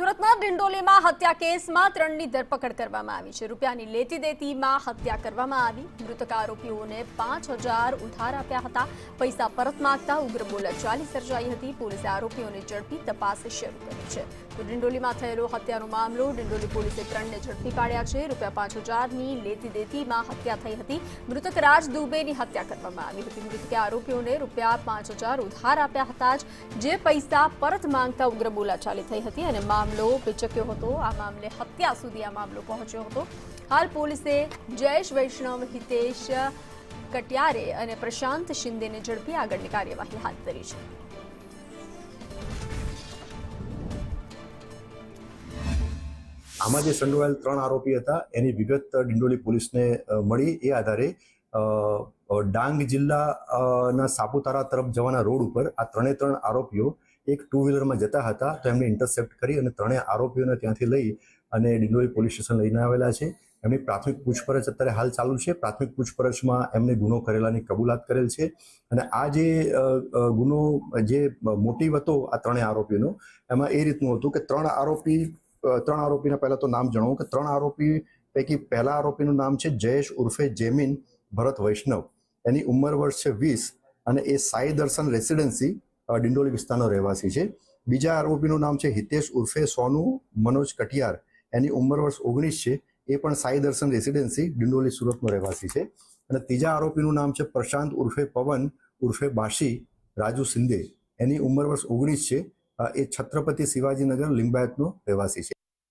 સુરતના ડિંડોલીમાં હત્યા કેસમાં 3ની ધરપકડ કરવામાં આવી છે। રૂપિયાની લેતી દેતીમાં હત્યા કરવામાં આવી। મૃતક આરોપીઓને 5000 ઉધાર આપ્યા હતા। પૈસા પરત માંગતા ઉગ્ર બોલાચાલી સર્જાઈ હતી। પોલીસે આરોપીઓને ઝડપી તપાસ શરૂ કરી છે। તો ડિંડોલીમાં થયેલો હત્યાનો મામલો ડિંડોલી પોલીસે 3ને ઝડપી પાડ્યા છે। રૂપિયા 5000ની લેતી દેતીમાં હત્યા થઈ હતી। મૃતક રાજ દુબેની હત્યા કરવામાં આવી હતી। મૃતકે આરોપીઓને રૂપિયા 5000 ઉધાર આપ્યા હતા, જે પૈસા પરત માંગતા ઉગ્ર બોલાચાલી થઈ હતી અને મામલો પેચક્યો હતો। આ મામલે હત્યા સુધી આ મામલો પહોંચ્યો હતો। હાલ પોલીસે જયેશ વૈષ્ણવ, હિતેશ કટિયારે અને પ્રશાંત શિંદેને ઝડપી આગળની કાર્યવાહી હાથ ધરી છે। આમાં જે સંડોવાયેલ 3 આરોપી હતા એની વિગત ડિંડોલી પોલીસને મળી। એ આધારે ડાંગ જિલ્લાના સાપુતારા તરફ જવાના રોડ ઉપર આ 3 આરોપીઓ એક 2 વ્હીલરમાં જતા હતા, તો એમને ઇન્ટરસેપ્ટ કરી અને 3 આરોપીઓને ત્યાંથી લઈ અને ડિંડોલી પોલીસ સ્ટેશન લઈને આવેલા છે। એમની પ્રાથમિક પૂછપરછ અત્યારે હાલ ચાલુ છે। પ્રાથમિક પૂછપરછમાં એમને ગુનો કરેલાની કબૂલાત કરેલ છે અને આ જે ગુનો જે મોટિવ હતો આ 3 આરોપીનો, એમાં એ રીતનું હતું કે 3 આરોપીના પહેલા તો નામ જણાવું કે 3 આરોપી પૈકી પહેલા આરોપીનું નામ છે જયેશ ઉર્ફે જેમિન ભરત વૈષ્ણવ। એની ઉંમર વર્ષ છે 20 અને એ સાઈ દર્શન રેસિડેન્સી ડિંડોલી વિસ્તારનો રહેવાસી છે। બીજા આરોપીનું નામ છે હિતેશ ઉર્ફે સોનુ મનોજ કટિયાર। એની ઉંમર વર્ષ 19 છે। એ પણ સાઈ દર્શન રેસિડેન્સી ડિંડોલી સુરતનો રહેવાસી છે। અને ત્રીજા આરોપીનું નામ છે પ્રશાંત ઉર્ફે પવન ઉર્ફે બાશી રાજુ શિંદે। એની ઉંમર વર્ષ 19 છે। એ છત્રપતિ શિવાજીનગર લિંબાયતનો રહેવાસી છે।